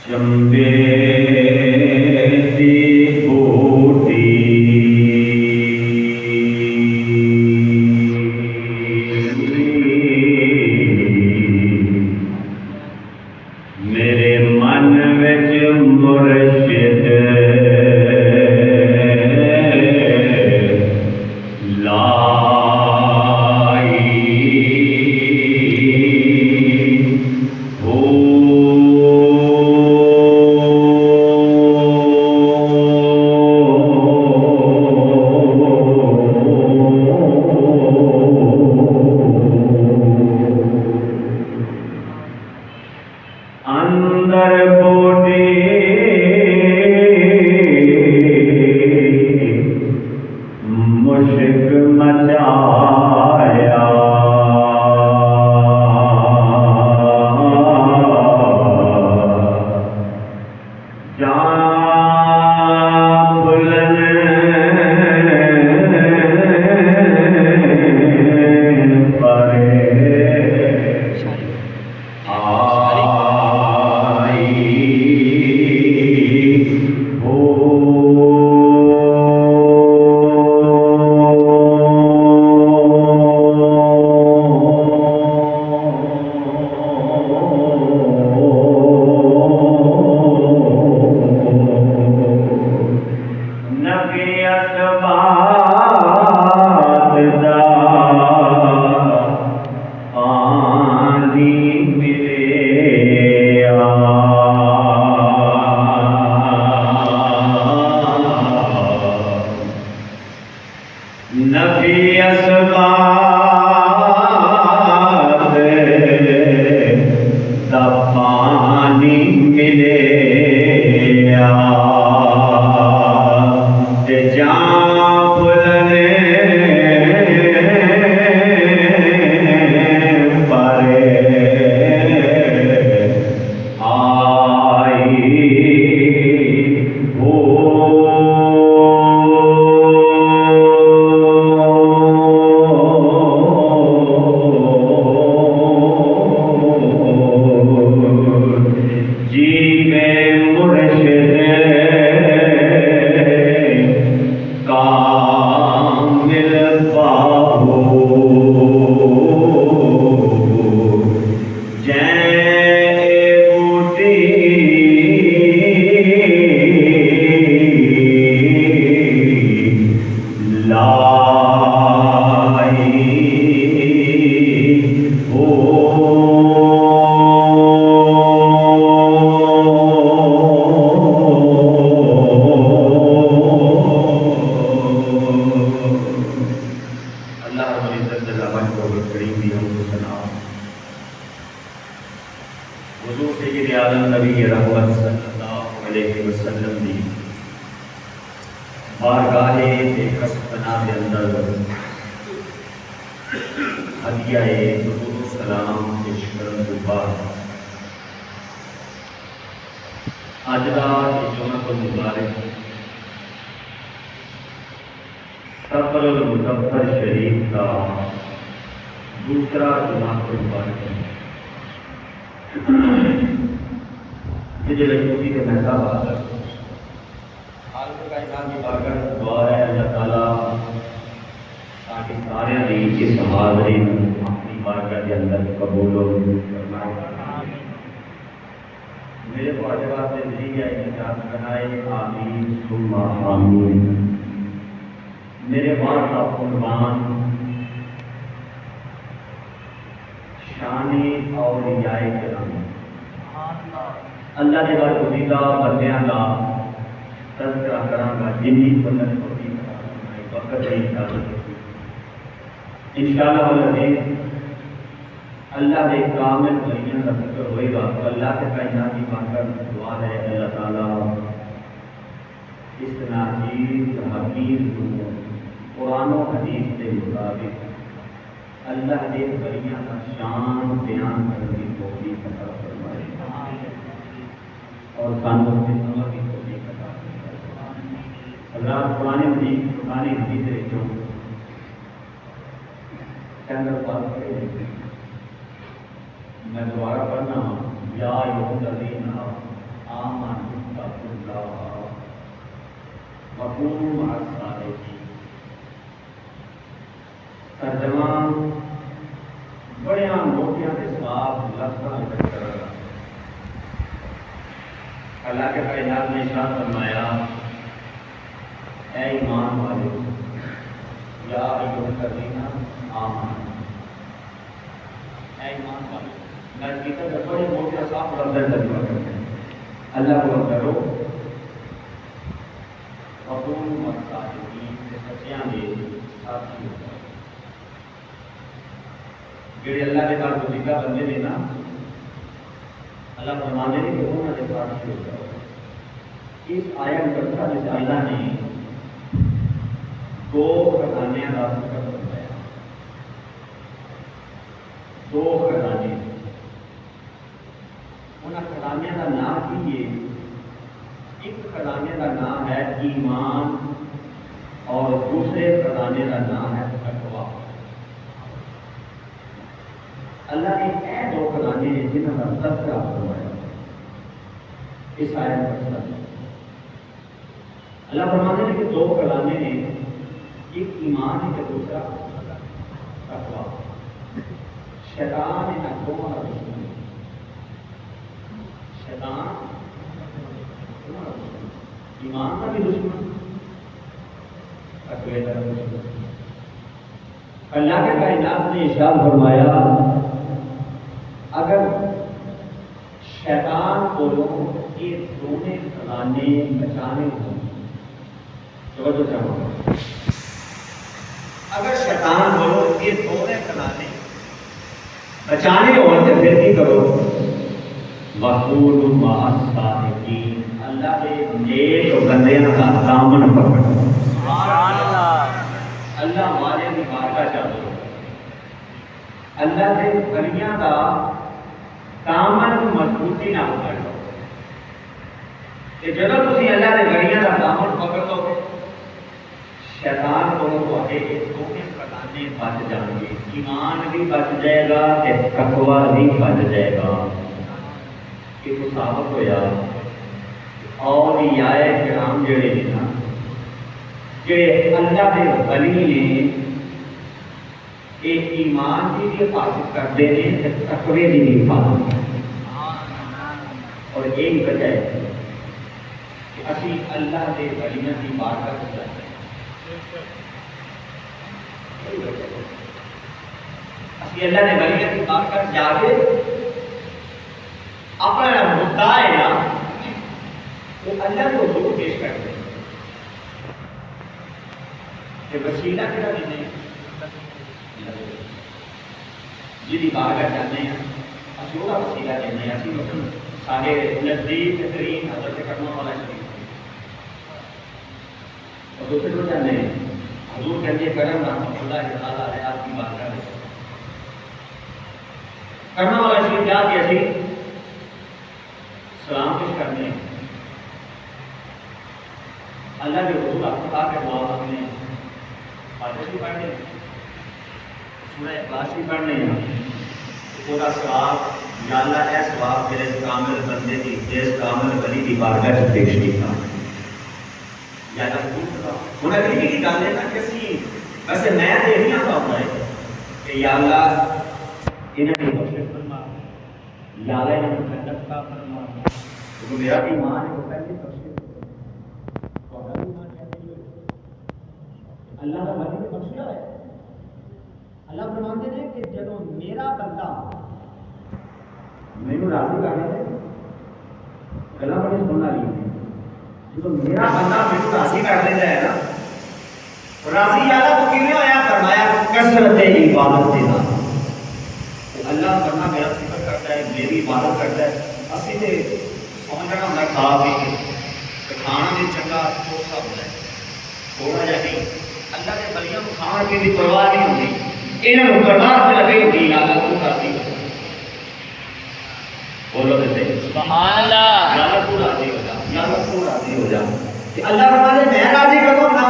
چمبے دی بوٹی میرے من وچ مرشد اندر بوٹی مشک مچایا جان بلند نفی اسباب دا پانی ملے تے جان بھلنے پرے آئی ہو حضور سید عالم نبی رحمت صلی اللہ علیہ وسلم دی بارگاہ بےکسپنا کے اندر ہدیہ درود و سلام پیش کرن تو بعد اج دا جمعہ المبارک سفر المظفر شریف کا دوسرا جمعہ المبارک ہے جی لگی کے محتاب حاضر خالق کائنات کی بارگاہ دعا ہے اللہ تعالیٰ تاکہ سارے دی اس حاضری اپنی بارگاہ کے اندر قبول و فرمائے۔ میرے واجبات سے ذریعہ انتظار بنائے، آمین ثم آمین۔ میرے وارث قربان شانی اور رجائے کرام اللہ کے بعد گزیدہ بندیاں کا تذکرہ کراں جنی بندن کو بھی وقت نہیں انشاءاللہ العزیز اللہ کے کامل ولیوں کا ذکر ہوئے گا تو اللہ کے کائنات کی بارگاہ میں دعا ہے اللہ تعالیٰ اس ناچیز حقیق کو قرآن و حدیث کے مطابق اللہ کے ولیوں کا شان بیان کرنے کی توفیق عطا فرمائے اور سانوں کے عمل کی توفیق عطا فرمائے۔ حضرات قرآن مجید جو چند الفاظ پڑھے میں دوبارہ پڑھنا یا ایھا الذین آمن اللہ وکونوا مع الصادقین۔ ترجمہ بڑے موٹیاں کے ساتھ لفظاں ذکر کر رہا۔ اللہ کے کائنات نے ارشاد فرمایا اے ایمان والو یا ایھا الذین آمنوا، اے ایمان والو۔ نزدیکہ کے بڑے موٹے صاف لفظ ترجمہ کرتے ہیں۔ اللہ کو کرو وکونوا مع الصادقین، سچیاں دے ساتھی ہو جاؤ۔ جڑے اللہ کے نال وظیفہ بندے نے نا، اللہ فرمانے نے کہ انہاں دے ساتھی ہو جاؤ۔ اس آیت مقدسہ میں اللہ نے دو خزانے کا ذکر فرمایا، دو خزانے۔ ان خزانے کا نام کی ہے، ایک خزانے کا نام ہے ایمان اور دوسرے خزانے کا نام ہے تقویٰ۔ اللہ نے اے دو خزانے ہیں جنہوں کا تذکرہ فرمایا اس آیت مقدسہ میں۔ اللہ فرماتے ہیں کہ دو خزانے ہیں، ایک ایمان ہے کہ دوسرا تقویٰ۔ شیطان ہے نہ تمہارا دشمن، شیطان تمہارا دشمن، ایمان کا بھی دشمن، تقوی کا بھی دشمن۔ اللہ کے کائنات نے ارشاد فرمایا اگر شیطان کو یہ دونوں خزانے بچانے ہوں، توجہ چاہوں، اگر شیطان بولو یہ دونوں خزانے بچانے ہو تو پھر کی کرو؟ وَكُونُوا مَعَ الصَّادِقِينَ، اللہ کے نیک بندیاں کا دامن پکڑو۔ سبحان اللہ۔ اللہ والے کی بارگاہ چاہو، اللہ کے ولیاں کا دامن مضبوطی نہ پکڑ لو کہ جب تسی اللہ کے ولیاں کا دامن پکڑ لو شیطان کو تواڈے دونوں خزانے بچ جان گے، ایمان بھی بچ جائے گا تے تقویٰ بھی بچ جائے گا۔ یہ تو ثابت ہویا اولیاء کرام جڑے ہیں نا، جڑے اللہ کے ولی نے، ایک ایمان کی بھی حفاظت کرتے ہیں، تقوی کی بھی حفاظت کرتے ہیں۔ اور یہی وجہ ہے کہ اسی اللہ کے ولیوں کی بارگاہ میں جاتے ہیں۔ اسی اللہ کے ولیوں کی بارگاہ جا کے اپنا مدعا ہے نا وہ اللہ کو حضور پیش کرتے ہیں کہ وسیلہ کیا دیتے ہیں جی بارگاہ جاتے ہیں، اسی وہ وسیلہ دیتے ہیں، اسی سارے نزدیک ترین حضرت کرنے والا شریف اور دوسرے کو جانے ہیں حضور کہتے کرم رحمۃ اللہ تعالیٰ علیہ آپ کی بارگاہ میں کرنے والا شریف کیا کہ اسی سلام پیش کرنے ہیں۔ اللہ کے حضور آپ کو کہا کہ دعا اپنے فاتحہ بھی پڑھنے ہیں، سورہ اخلاص بھی پڑھنے ہیں، پورا ثواب یا اللہ اے ثواب میرے کامل بندے کی، جس کامل ولی کی بارگاہ سے پیش کیتا یا اللہ انہیں بھی یہی گل ہے نا کہ اسی ویسے میں یہ نہیں آتا ہے کہ یا اللہ انہیں بھی بخشش فرما، یا اللہ انہیں بھی جنت عطا فرما، تو میرا بھی ایمان ہے وہ پہلے بخشش تھوڑا بھی ایمان ہے اللہ کا ولی نے بخشیا ہے۔ اللہ فرماتے ہیں کہ جب میرا بندہ میں راضی کرنے دے گلا بڑی سننا لی جب میرا بندہ مجھے راضی کر لیتا ہے نا، راضی اللہ تو کیوں آیا فرمایا کثرت عبادت دینا، اللہ فرما میرا ذکر کرتا ہے، میری عبادت کرتا ہے، اسی تے سمجھنا ہوتا کھا پی کے کھانا بھی چنگا چوسا ہوتا ہے تھوڑا جا نہیں، اللہ کے بلیاں کو کھان کی بھی پرواہ نہیں ہوتی، انہوں نے برداشت میں لگے ہوتی اللہ کو کرتی ہے، بولو دیتے سبحان اللہ، یا اللہ کو راضی ہو جا، یا اللہ کو راضی ہو جا کہ اللہ فرماتے میں راضی کروں نہ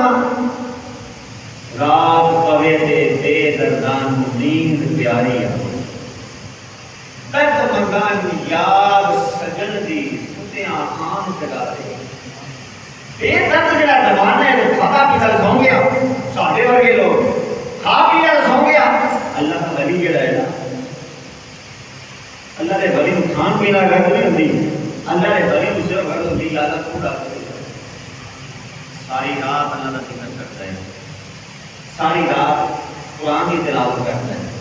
رات پوے دے بے دردان کو نیند پیاری آ درد منگان یاد سجن دی ستیاں میرا گھر نہیں ہوتی اللہ نے بڑی اس سے گھر ہوتی اللہ کو ڈال ساری رات اللہ کا ذکر کرتا ہے ساری رات قرآن کی تلاوت کرتا ہے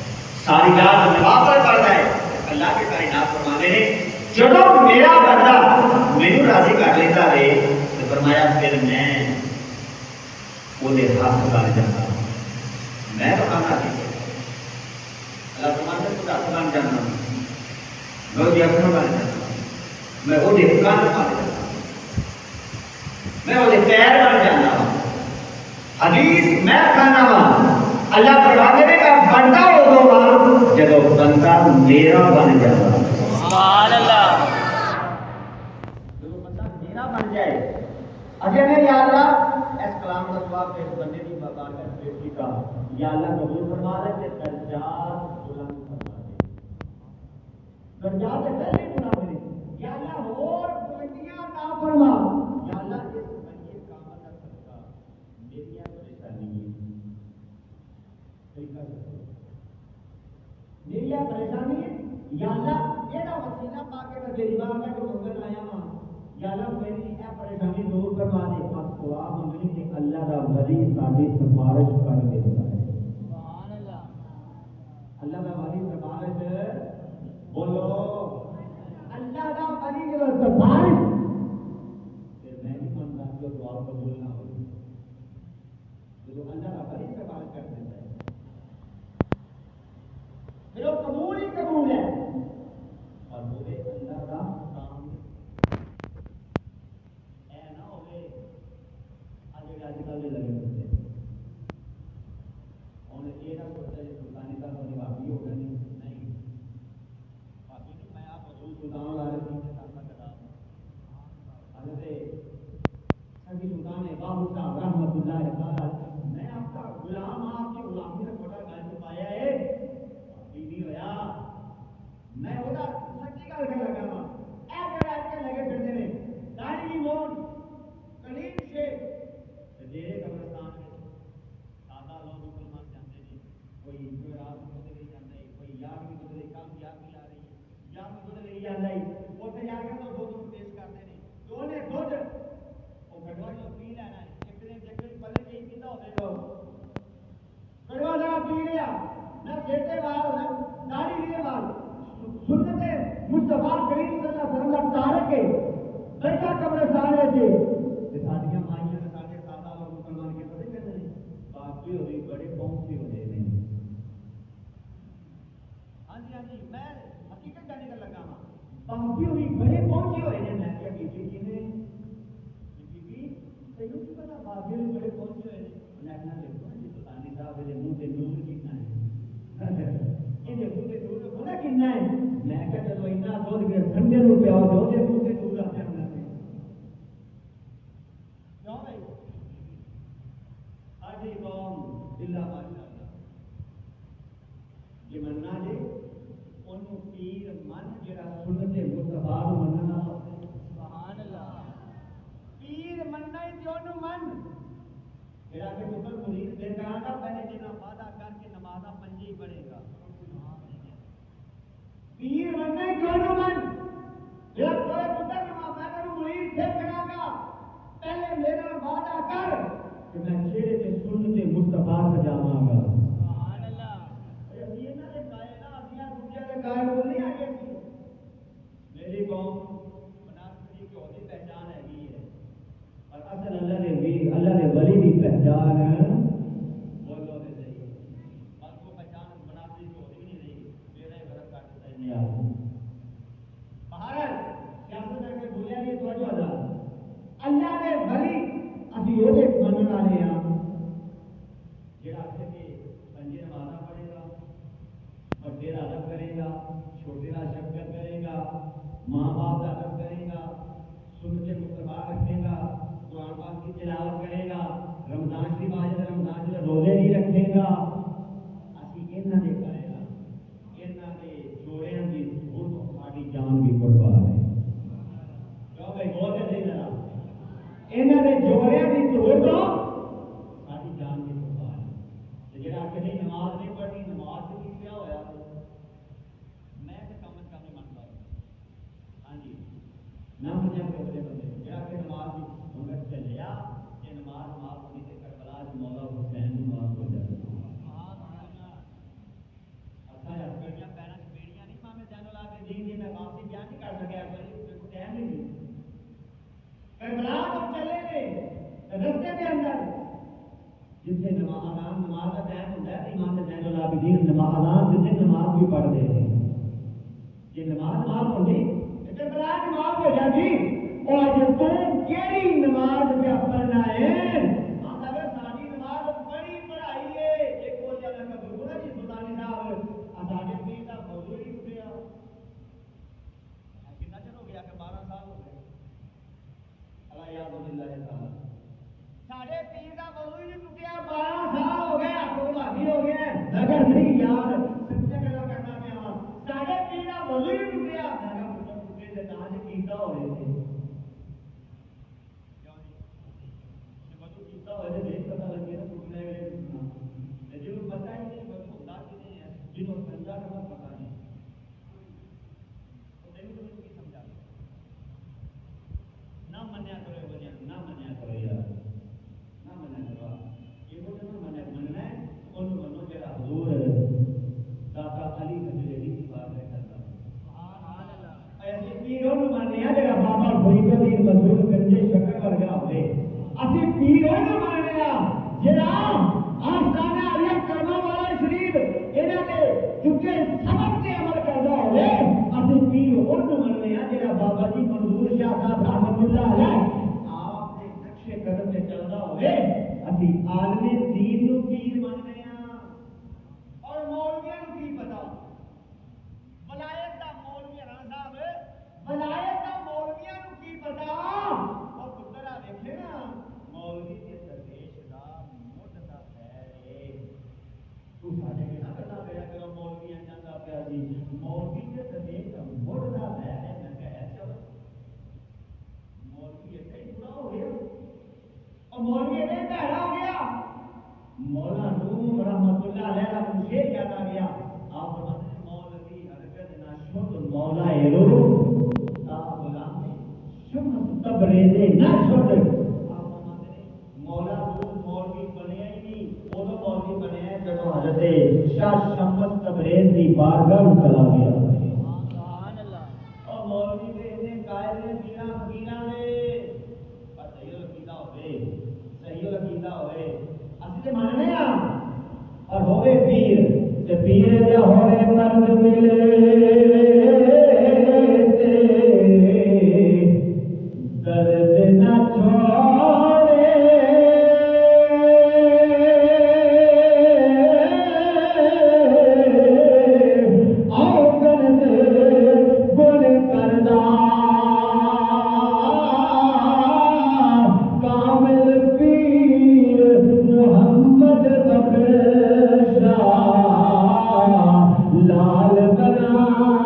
ساری رات نوافل پڑھتا ہے اللہ کے کائنات فرماتے ہیں جب میرا بندہ میرے راضی کر لیتا ہے تو فرمایا پھر میں وہ ہاتھ بن جاتا میں تو کھانا نہیں سکتا اللہ فرماتا ہے تو ہاتھ بن جانا میں وہ اکھر بن جاتا میں وہ کان بن جاتا میں وہ پیر بن جانا حدیث میں کھانا وا اللہ فرماتے کا بندہ ہو جب بندہ میرا بن جاتا سبحان اللہ جو بندہ میرا بن جائے اجے نے یا اللہ اس کلام کا ثواب اس بندے کی بقا کا بیٹی کا یا اللہ قبول فرما دے تے درجات بلند فرما دے درجات پہلے بنا دے یا اللہ اور بلندیاں عطا فرما یا اللہ اس بندے کام کا صدقہ میری پریشانی میری پریشانی ہے یا اللہ یہ وسیلہ پا کے میں تیری بارگاہ میں منگن آیا ہوں یا اللہ میری یہ پریشانی دور کروا دے اب دعا منگنی کہ اللہ کا ولی ساری سفارش کر دیتا ہے سبحان اللہ اللہ کا ولی سفارش بولو اللہ کا ولی جو سفارش پھر میں نہیں مانتا کہ دعا قبول نہ ہو جو اللہ کا ولی سفارش کر دیتا ہے پھر وہ قبول ہی قبول ہے اور وہ اللہ کا کام اے نہ ہوئے آج کل لگے ہوتے اور یہ نہ سوچتا ہے سلطانی کا بڑی واقعی ہوگا نہیں باقی نہیں میں آپ حضور سلطان عالم کے ساتھ کرا حضرت سبھی سلطان باہو صاحب رحمۃ اللہ تعالی میں آپ کا غلام آپ کی غلامی سے چھوٹا گل پایا ہے ہویا میں ہوتا سچی گل کر لگا وا اے جڑا کے لگے پھردے نے داڑھی مون کلیم شیخ تیرے قبرستان میں سادہ لوگ مسلمان جاندے نے کوئی رات کو گزر جاندا ہے کوئی یاد بھی گزرے کل یاد بھی آ رہی ہے یاد گزر جاندا ہے اوتھے جا کے تو دودھ پیش کرتے نے تو نے دودھ او گڑوا جو پی لینا ہے ایک دن جکڑی پلے نہیں پیندا ہوے تو گڑوا ذرا پی لیا نہ بیٹے وال داڑھی لیے وال سنت مصطفیٰ کریم صلی اللہ علیہ وسلم تارک ہے بیٹا قبرستان ہے جی تے ساڈیاں مائیاں تے ساڈے سادہ لوگ مسلمان کے پتہ کہندے نے باقی ہوئی بڑے پہنچے ہوئے نے ہاں جی میں حقیقت جانے کر لگا ہاں باقی ہوئی بڑے پہنچے ہوئے نے میں کیا بیٹی کی نے بیٹی تینوں کی پتہ باقی ہوئی بڑے پہنچے ہوئے نے میں اپنا دیکھو جی سلطانی صاحب دے منہ تے نور کتنا ہے یہ دیکھو تے نور ہونا کتنا ہے میں کہ چلو اتنا دودھ کے ٹھنڈے رو پیا ہو دو دے منہ تے نور آتے ہیں کیوں بھائی ساڈی قوم اللہ ماشاءاللہ یہ مننا جی اونوں پیر من جڑا سنت مصطفیٰ نو مننا سبحان اللہ پیر مننا تے اونوں من جڑا کہ پتر مرید دے کرانا پہلے جنا وعدہ کر کے نماز پنجی پڑھے گا پیر مننا تے اونوں من جڑا کوئی پتر نماز میں مرید دے کرانا پہلے میرا وعدہ کر کہ میں چہرے تے سنت مصطفیٰ سجاواں گا سبحان اللہ یہ نہ دے قائدہ اسیاں دوسرے دے قائد نہیں آگے سی میری قوم منافقی کی ہوتی پہچان ہے اور اصل اللہ نے بھی اللہ نے ولی کی پہچان بولو دے صحیح بس کو پہچان منافقی کی ہوتی نہیں رہی میرا غلط کر دیتا ہے نہیں بہرحال سیاست کر کے بھولیا نہیں توجہ ادا اللہ نے ولی اسی وہ ایک منن والے ہاں جڑا کہ پنجے نمازاں پڑھے گا بڑے کا ادب کرے گا چھوٹے کا شفقت کرے گا ماں باپ کا ادب کرے گا سنت مصطفیٰ رکھے گا قرآن پاک کی تلاوت کرے گا رمضان کی باعث رمضان کے روزے نہیں رکھے گا اسی انہاں دے کرے گا انہاں دے جوڑیاں دی ضرورت ہماری جان بھی قربان ہے کیوں بھائی بہت ہے صحیح ذرا انہاں دے جوڑیاں دی ضرورت ہماری جان بھی قربان ہے جڑا کہ نماز نہیں پڑھنی نماز کی کیا ہویا میں تے کم از کم نہیں منتا نہ منیا کوئی اگلے بندے جڑا کہ نماز بھی مگر چلیا کہ نماز معاف ہوئی تے کربلا وچ مولا حسین نوں معاف ہو جائے اچھا یار کڑیاں پیراں وچ بیڑیاں نہیں مامے زین العابدین دی میں واپسی بیان نہیں کر سکیا کوئی ٹائم نہیں کربلا کو چلے گئے رستے کے اندر جتنے نماز کا ٹائم ہوتا ہے امام زین العابدین نماز جتنے نماز بھی پڑھ دے یہ نماز معاف ہوتی کربلا کی معاف ہو جاتی اور جب تم کیڑی نماز پہ پڑھنا ہے ہم اگر ساری نماز بڑی پڑھائی ہے ایک ہو جانا کا گرو جی سلطانی صاحب ساڈے پیر دا موضوع ہی اٹھیا کتنا چر ہو گیا کہ 12 سال ہو گئے اللہ یاد باللہ تعالی ساڈے پیر دا موضوع ہی ٹوٹیا 12 سال ہو گئے آپ کو بھاگی ہو گئے اگر نہیں یار سچا گلا کرنا پیا ساڈے پیر دا موضوع ہی ٹوٹیا تاج کیتا ہوئے تھے کیتا ہوئے تھے نہیں پتا لگے نا ٹوٹنے ویلے ٹوٹنا جنہوں پتا ہی نہیں بس ہوتا کہ نہیں ہے جنہوں سمجھا کرنا پتا نہیں تو تینوں تمہیں کی سمجھا نہ منیا کرو بنیا نہ منیا کرو یار نہ منیا کرو یہ وہ نہ مننا ہے ان منو جڑا حضور داتا علی حجریری کی بات ہے کرتا ایسے پیروں نوں مننے آ جڑا بابا فرید الدین مظہور گنجے شکر ورگا ہوے اسی پیروں نوں مننے آ جڑا آستانہ علی کرما والا شریف انہاں دے جھکے سبق تے عمل کردا ہوے اسی پیر اون نوں مننے آ جڑا بابا جی منظور شاہ صاحب رحمۃ اللہ علیہ آپ دے نقشے قدم تے چلدا ہوے اسی عالم دین نوں پیر مننے آ اور مولویاں نوں کی پتہ ولایت دا مولوی رانا صاحب ولایت دا مولویاں نوں کی پتہ اور پتر آ دیکھے نا مولوی دے درویش دا مڈ دا پیر اے تو ساڈے کے نہ کرنا پیا کرو مولوی جاندا پیا جی مولوی دے درویش دا مڈ دا پیر ہے میں کہیا چلو مولوی ایسے ہی برا ہو گیا اور مولوی ایسے ہی بھڑا ہو گیا مولا نوم رحمۃ اللہ علیہ کا مجھے یاد آ گیا آپ فرماتے ہیں مولوی حرکت نہ شد مولا ایرو تا غلام شمس تبریز نہ شد آپ فرماتے ہیں مولا نوم مولوی بنیا ہی نہیں وہ تو مولوی بنیا ہے جب حضرت شاہ شمس تبریز کی بارگاہ میں چلا گیا سبحان اللہ اور مولوی دے نے قائد نے پیرا فقیراں نے پر صحیح عقیدہ ہوئے صحیح عقیدہ ہوئے اسی تے ماننے آ اور ہوے پیر تے پیر دے ہوے مرد ملے درد نہ چھوڑے آؤ درد گل کردا کامل پیر محمد بخشا لال بنا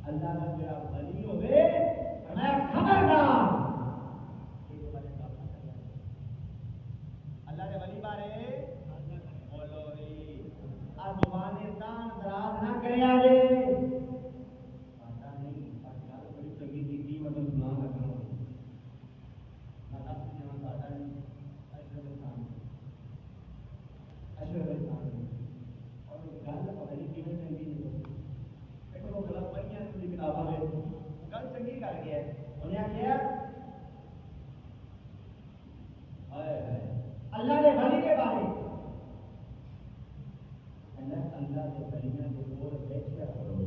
اللہ کا میرا ولی ہوئے میں خبردار اللہ کے ولی بارے بولو زبان دان دراز نہ کرے آجے پتا نہیں پتا بڑی چنگی چیزی مطلب سنا لگنا دس جہاں ساڈا نہیں اشرف خان اور گل پتہ نہیں کیوں چنگی نہیں ایک وہ غلط پڑھیاں کی کتاباں میں گل چنگی کر گیا انہیں آخیا اللہ کے ولی کے بارے اللہ کے ولیاں کے کول بیٹھیا کرو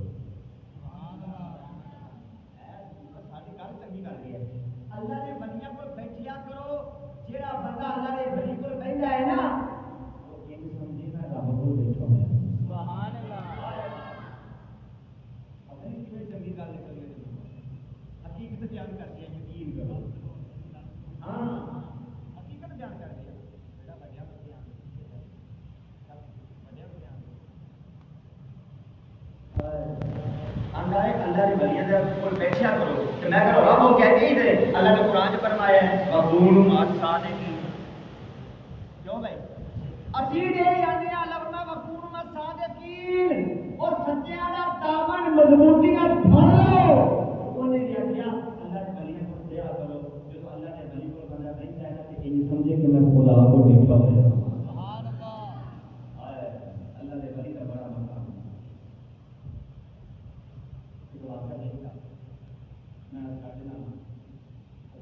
ساری گل چنگی کر گیا اللہ کے ولیاں کول بیٹھیا کرو جہاں بندہ اللہ کے ولی کول بیٹھتا ہے نا وہ یہ سمجھے میں رب کول بیٹھا ہوا سبحان اللہ پتہ نہیں کیوں چنگی گل نکل گئی حقیقت بیان کر دیا یقین کرو ہاں حقیقت بیان کر دیا بیٹا بڑیا بیان اللہ کی ولیاں دے کول بیٹھیا کرو تے میں کرو رب وہ کہتے ہی تھے اللہ نے قرآن میں فرمایا ہے وقولوا مع الصادقین کیوں بھائی اسی دے یعنی اللہ فرمایا وقولوا مع الصادقین اور سچیاں دا دامن مضبوطی نال پھڑ لو انہیں کیا اللہ کی ولیاں کو دیا کرو جو اللہ کے ولی کو بندہ بیٹھا ہے تے یہ سمجھے کہ میں خدا کو بیٹھا ہوں سبحان اللہ اللہ کے ولی کا بڑا مقام واقعہ نہیں تھا میں کرنا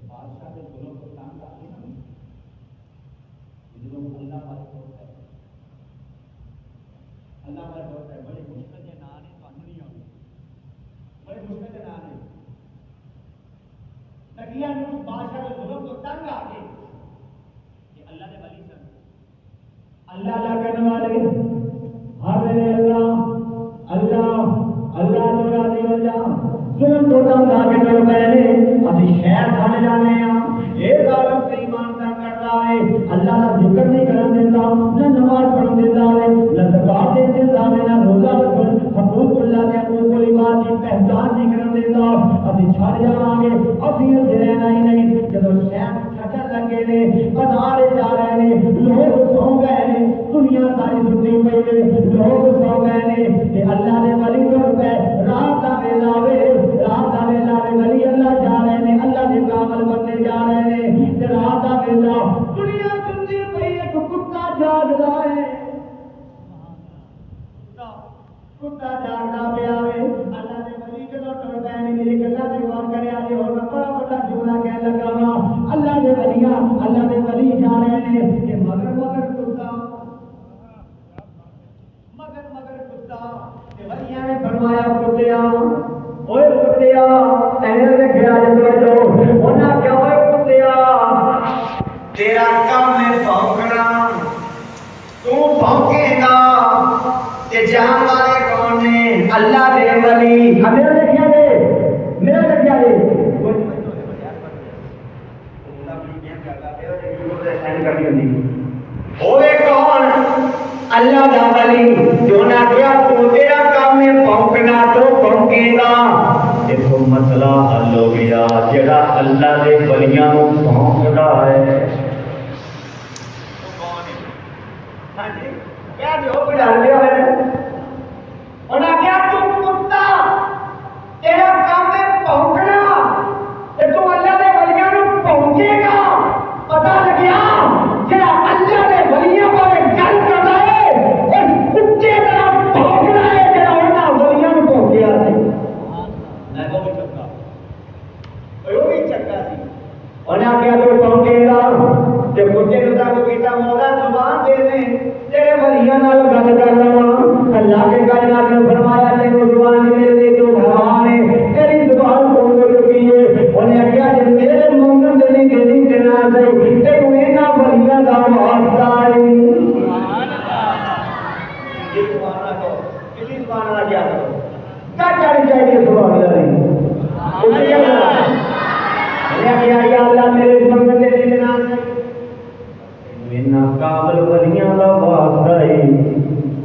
بادشاہ کے دونوں کو کام کرتے نا جو اللہ والے ہوتا ہے اللہ والے ہوتا ہے بڑے مشکل کے نام نہیں تو نہیں آؤں بڑے مشکل کے نام نہیں نکیا نوز بادشاہ کے دونوں کو تنگ آ گئے کہ اللہ نے ولی سن اللہ کرنے والے ہر اللہ اللہ اللہ تو راضی ہو جا ظلم تو دم لا کے ڈر پہلے ابھی شہر چھڑ جانے ہیں اے ظالم تے ایمان نہ کرتا ہے اللہ کا ذکر نہیں کرن دیتا نہ نماز پڑھن دیتا ہے نہ زکات دے دیتا ہے نہ روزہ رکھن حقوق اللہ دے حقوق العباد کی پہچان نہیں کرن دیتا ابھی چھڑ جاواں گے ابھی رہنا ہی نہیں جب شہر چھٹن لگے نے بازار جا رہے نے لوگ سو گئے نے دنیا ساری سنی پئی ہے لوگ سو گئے نے کہ اللہ نے ولی کر پہ رات کا ویلا ولی اللہ جا رہے ہیں اللہ کے کامل بننے جا رہے ہیں تے رات کا ویلا دنیا سنی پئی ہے کتا جاگ رہا ہے کتا جاگدا پیا ہے اللہ نے ولی جدوں ٹر پے نے میری گلاں تے غور کریا جی اور میں بڑا بڑا جملہ کہنے لگا وا اللہ کے ولی جا رہے ہیں کہ مگر کتا کتا تے ولیاں نے فرمایا کتیا اوے کتیا اینے دیکھیا جو انہاں کیا اوے کتیا تیرا کام ہے بھونکنا تو بھونکے گا تے جان والے کون نے اللہ دے ولی میرا دیکھیا دے ہوئے کون اللہ دا ولی جو نہ کیا تو تیرا کام ہے بھونکنا تو بھونکے گا دیکھو مسئلہ حل ہو گیا جڑا اللہ دے ولیاں نوں بھونکدا ہے ہاں جی کیا جو بڑھا لیا ہے انہاں کیا تو کتا تیرا کام ہے بھونکنا تے تو اللہ دے ولیاں نوں بھونکے گا پتہ لگیا جڑا اللہ دے ولیاں بارے گل کردا ہے اس کتے طرح بھونکنا ہے جڑا انہاں ولیاں نوں بھونکیا سی میں وہ بھی چنگا سی انہاں کیا تو بھونکے گا تے کتے نوں تاں کیتا مولا زبان دے دے تیرے ولیاں نال گل کر لواں اللہ کے کائنات نے فرمایا تے زبان میرے دے تو بھگوان ہے تیری زبان کھول کے رکھی ہے انہاں کیا جے میرے مومن دے نہیں دینا سی تے تو انہاں ولیاں دا واسطہ ہے سبحان اللہ کلی زبان نہ کیا کرو کیا چاہیے سبحان اللہ یا اللہ میرے مومن دے دینا مینا کامل ولیاں دا واسطہ ہے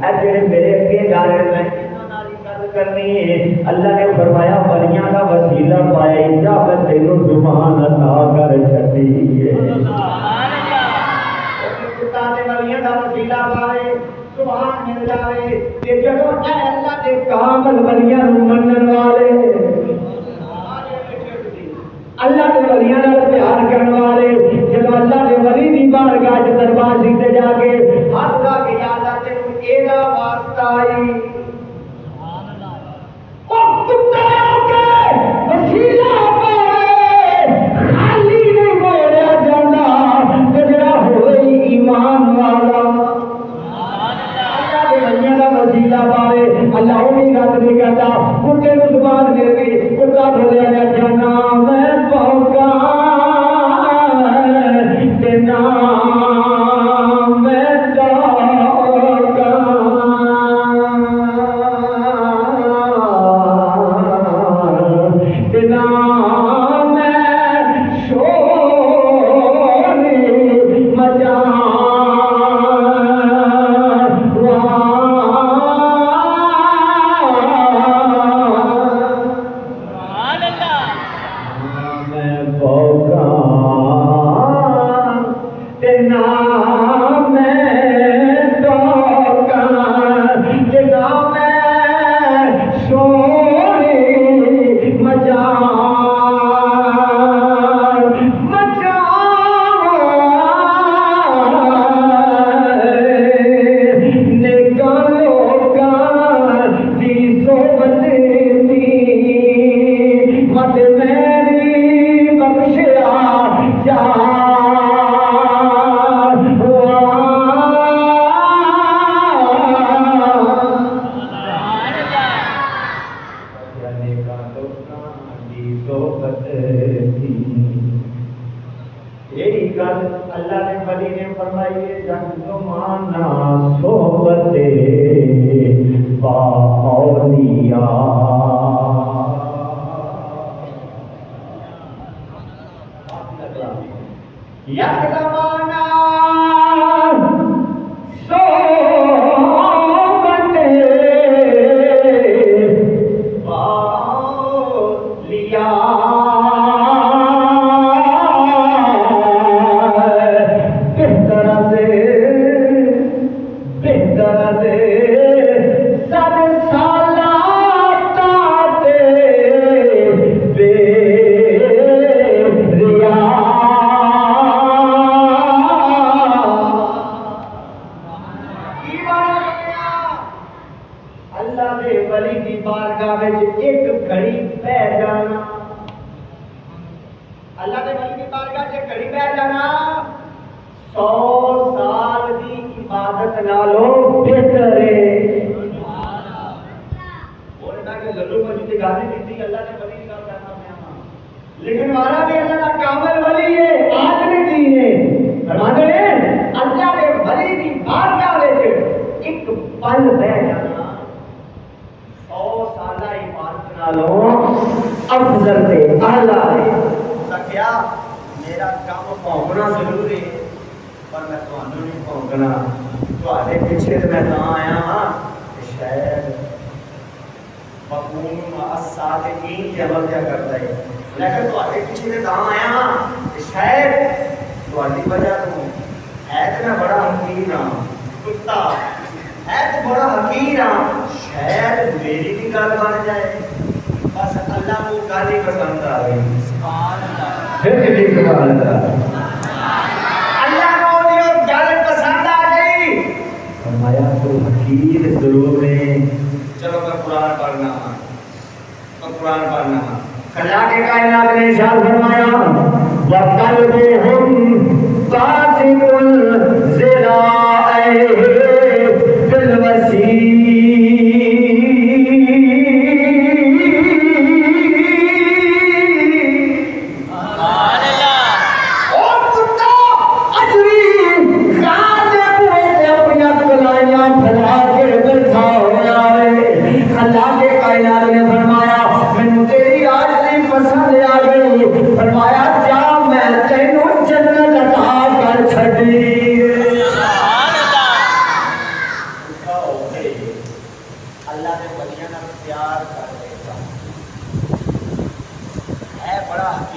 اے جڑے میرے اگے جا رہے میں انہاں نال گل کر کرنی ہے. اللہ نے فرمایا ولیاں دا وسیلہ پائے جا میں تینوں زبان عطا کر چھڈی ہے. سبحان اللہ. خدا دے ولیاں دا وسیلہ پائے سبحان مل جاوے تے جدوں اے اللہ دے کامل ولیاں نوں منن والے اللہ کے ولیاں نال پیار کرنے والے جب اللہ کے ولی دی بارگاہ وچ دربار تے جا کے ہاتھ لا کے یاد آتے اے دا واسطہ آئی. سبحان اللہ. او کتا کے وسیلہ پائے خالی نہیں موڑیا جاندا تے جڑا ہوئے ایمان والا. سبحان اللہ. اللہ کے ولیاں دا وسیلہ پائے اللہ وہی رد نہیں کرتا. کتے نوں زبان دے گئی کتا بولیا جا جانا میں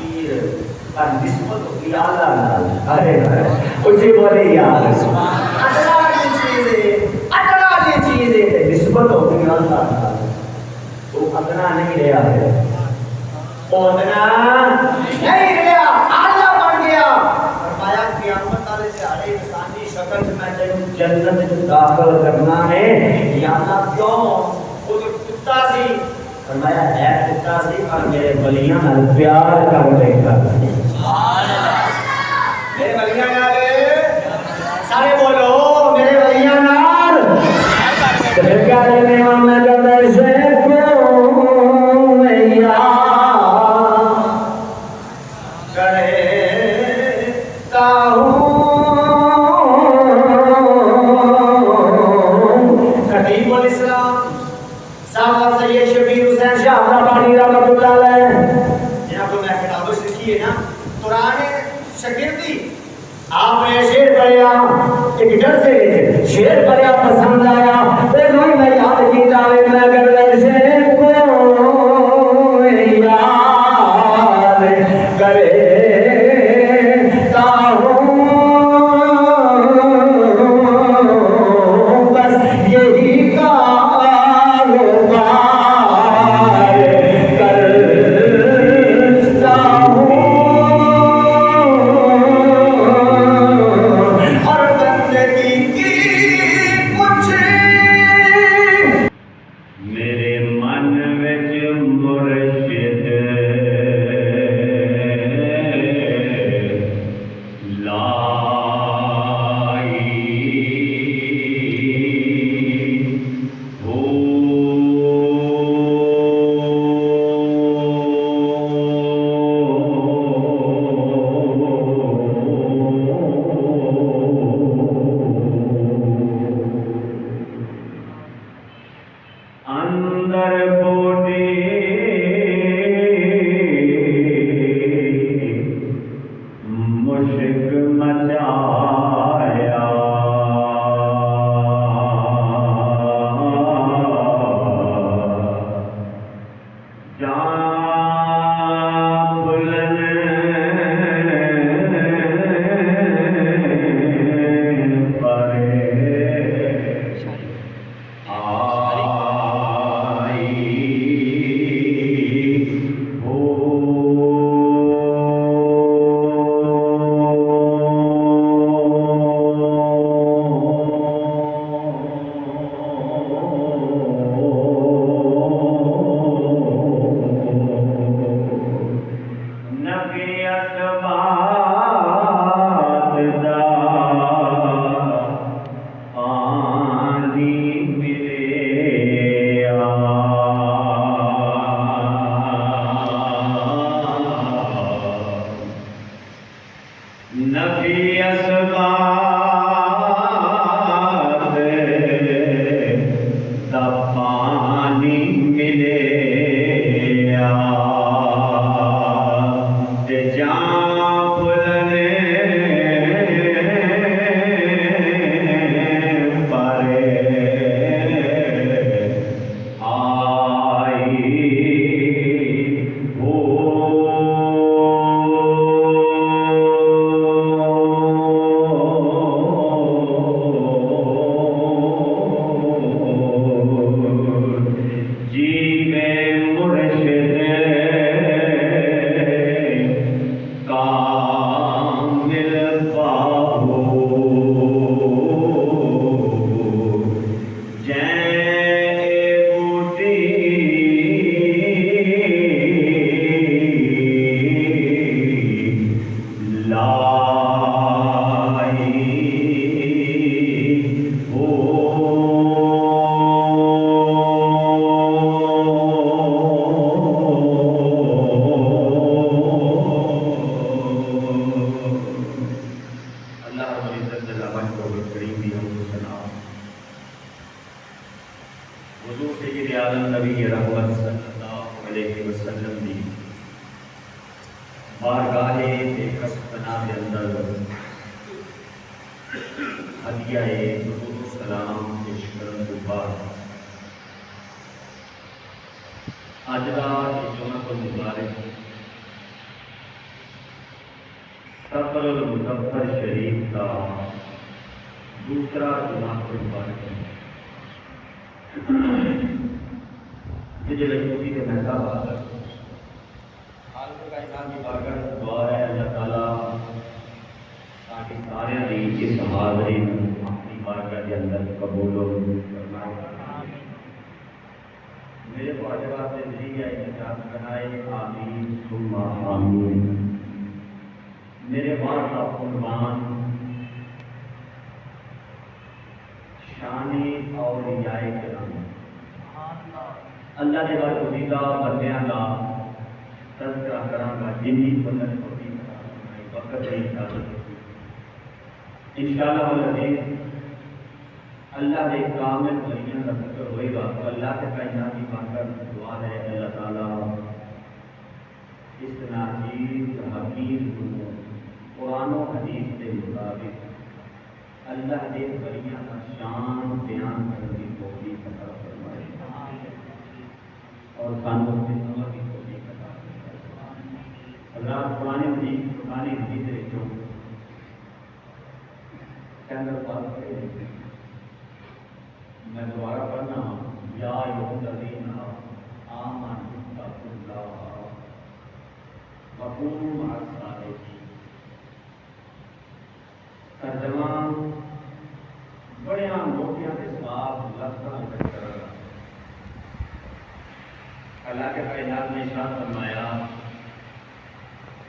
پیر پر نسبت ہوتی اعلیٰ نال ارے اچھی بولے یار اٹلا کی چیز ہے نسبت ہوتی اعلیٰ نال تو ادنا نہیں رہا ہے ادنا نہیں رہا اعلیٰ بن گیا فرمایا قیامت والے دہاڑے انسانی شکل میں تینوں جنت میں داخل کرنا ہے یا اللہ کیوں وہ تو کتا سی فرمایا ہے کتا سی پر میرے ولیاں نال پیار کر بیٹھا سبحان اللہ میرے ولیاں نال سارے بولو میرے ولیاں نال تیرے پیارے نے میں جب سے کو یا کرے تا خطیب الاسلام صاحب سید شبیر حسین شاہ بانی رحمۃ اللہ علیہ جناب کو میں خطاب لکھی ہے نا قرآن شاگردی آپ نے شعر پڑھیا ایک جلسے شعر پڑھیا پسند آیا پھر میں یاد کیتا میں کر سے کو یاد کرے بارگاہ بےکسبنا کے اندر ہدیہ درود و سلام پیش کرنے کے بعد اج کا جمعہ مبارک سفر المظفر شریف کا دوسرا جمعہ مبارک ہے جی لگی کے محتاب حالت کا انسان کی بارگاہ دعا ہے اللہ تعالیٰ تاکہ سارے دی اس حاضری اپنی بارگاہ کے اندر قبول و فرمائے میرے واجبات سے ذریعہ انتظار بنائے آمین ثم آمین میرے وارث قربان شانی اور رجائے کرام اللہ کے بعد گزیدہ بندیاں کا تذکرہ کراں گا جنی مدد ہوتی وقت نہیں اجازت انشاءاللہ العزیز اللہ کے کامل ولیوں کا ذکر ہوئے گا تو اللہ کے کائنات کی بارگاہ دعا ہے اللہ تعالیٰ اس ناچیز حقیق کو قرآن و حدیث کے مطابق اللہ کے ولیوں کا شان بیان کرنے کی توفیق عطا فرمائے اور خانوں سے سمجھ کی توفیق عطا فرمائے اللہ قرآن حدیث جو چندر پاس کرے میں دوبارہ پڑھنا یا الذین آمنوا اتقوا اللہ وکونوا مع الصادقین ترجمہ بڑے موٹیاں کے ساتھ لفظ کرنا اللہ کے کائنات نے ارشاد فرمایا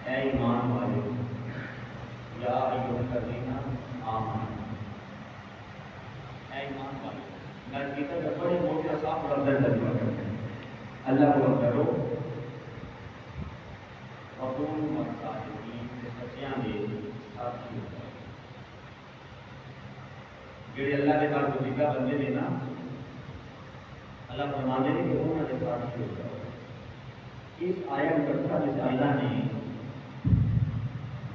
اے ایمان والو یا ایھا الذین آمنوا اے ایمان والو میں کہتا کہ بڑے موٹے صاف لفظ ترجمہ کرتے ہیں اللہ کو کرو وکونوا مع الصادقین سچیاں دے ساتھی ہو جڑے اللہ کے پاس گزیدہ بندے نے نا اللہ فرمانے نے کہ انہوں نے ساتھی ہو جاؤ اس آیت مقدسہ میں اللہ نے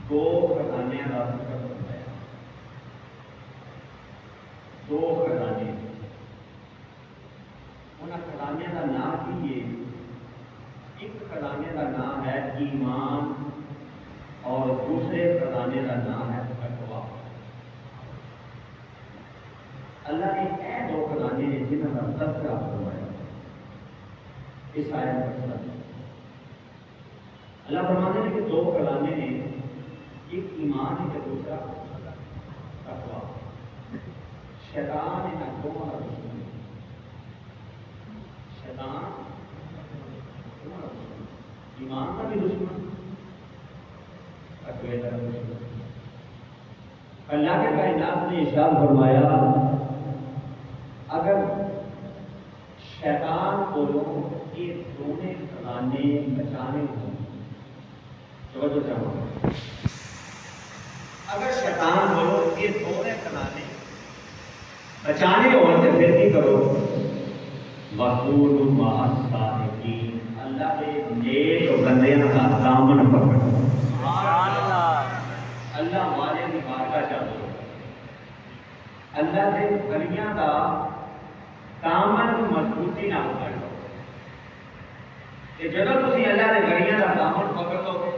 دو خزانے کا ذکر فرمایا دو خزانے ان خزانے کا نام ہی یہ ایک خزانے کا نام ہے ایمان اور دوسرے خزانے کا نام ہے تقویٰ اللہ نے اے دو خزانے نے جنہوں کا تذکرہ فرمایا اس آیت پر اللہ فرماتے ہیں کہ دو خزانے نے ایک ایمان ہے کہ دوسرا تقویٰ شیطان ہے نہ تمہارا دشمن شیطان تمہارا دشمن ایمان کا بھی دشمن تقوی کا دشمن اللہ کے کائنات نے ارشاد فرمایا اگر شیطان کو لوگ یہ دونوں خزانے بچانے ہوں توجہ چاہوں اگر شیطان کو لوگ یہ دونوں خزانے بچانے ہو تو پھر نہیں کرو وَقُولُوا مَعَ الصَّادِقِينَ اللہ کے نیک بندیاں کا دامن پکڑو اللہ والے کی بارگاہ چاہو اللہ کے ولیاں کا دامن مضبوطی نہ پکڑ لو کہ جب تسی اللہ کے ولیاں کا دامن پکڑ لو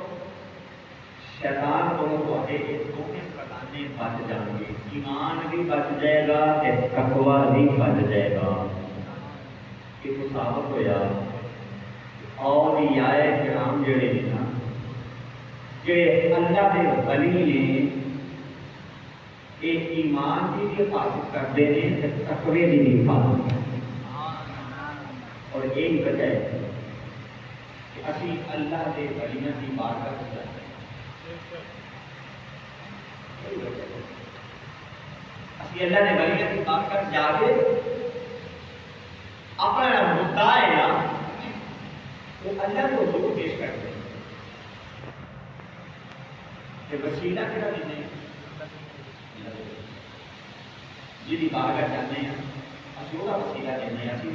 شیطان کو تواڈے دونوں خزانے بچ جان گے ایمان بھی بچ جائے گا تے تقویٰ بھی بچ جائے گا یہ تو ثابت ہویا اولیاء کرام جڑے نے نا جڑے اللہ کے ولی نے یہ ایمان کی بھی حفاظت کرتے ہیں تقوی کی بھی حفاظت کرتے ہیں اور یہی وجہ ہے کہ اسی اللہ کے ولیوں کی بارگاہ میں جاتے ہیں اسی اللہ کے ولیوں کی بارگاہ جا کے اپنا مدعا ہے نا وہ اللہ کو حضور پیش کرتے ہیں کہ وسیلہ کہڑا دیتے ہیں جی بارگاہ جانے ہیں اسی وہ وسیلہ دینے ہیں اسی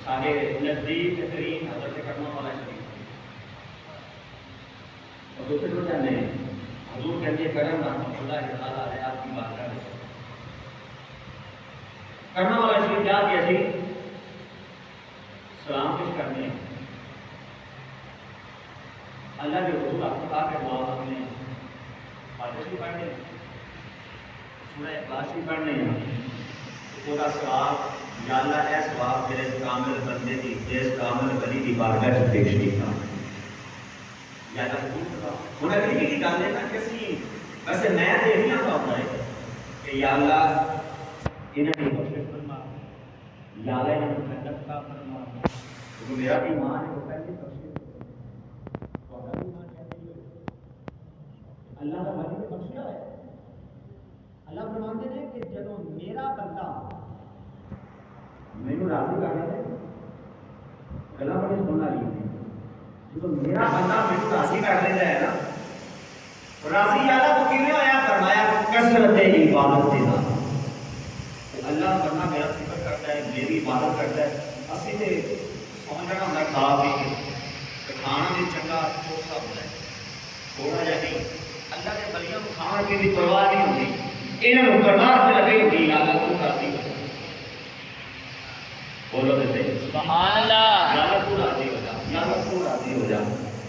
سارے نزدیک ترین حضرت کرنے والا شریف اور دوسرے کو جانے ہیں حضور کہتے کرم رحمۃ اللہ تعالیٰ علیہ آپ کی بارگاہ میں کرنے والا شریف جا کے اسی سلام پیش کرنے ہیں اللہ کے حضور آپ کا کہ دعا کرنے ہیں حاضر بھی پڑھنے سورہ اخلاص بھی پڑھنے ہیں وہ کا ثواب یا اللہ اے ثواب تیرے کامل بندے کی جس کامل ولی دی بارگاہ وچ پیش کیتا یا اللہ ہن اگلی کی گل ہے نا کہ اسی ویسے میں دیکھنا چاہتا ہے کہ یا اللہ انہاں دی بخشش فرما یا اللہ انہاں کو جنت عطا فرما کیونکہ میرا بھی ایمان ہے وہ پہلی بخشش تہاڈا بھی ایمان کہتے ہیں اللہ کا ولی نے بخشیا ہے اللہ فرماتے ہیں کہ جدوں میرا بندہ مینوں راضی کر دے گلا بڑی سننا لی جدوں میرا بندہ مینوں راضی کر دیتا ہے نا راضی اللہ تو کیویں ہویا فرمایا کثرت عبادت دے نال اللہ بندہ میرا ذکر کرتا ہے میری عبادت کرتا ہے اسی تے سو جگہ ہوندا کھا پی کے کھانا بھی چنگا چوسا ہوندا ہے تھوڑا جہا نہیں اللہ کے بلیاں کھان کے بھی پرواہ نہیں ہوتی انہاں نوں کرنا سے لگے ہوئی اللہ تو کرتی بولو تے سبحان اللہ یا اللہ تو راضی ہو جا یا اللہ تو راضی ہو جا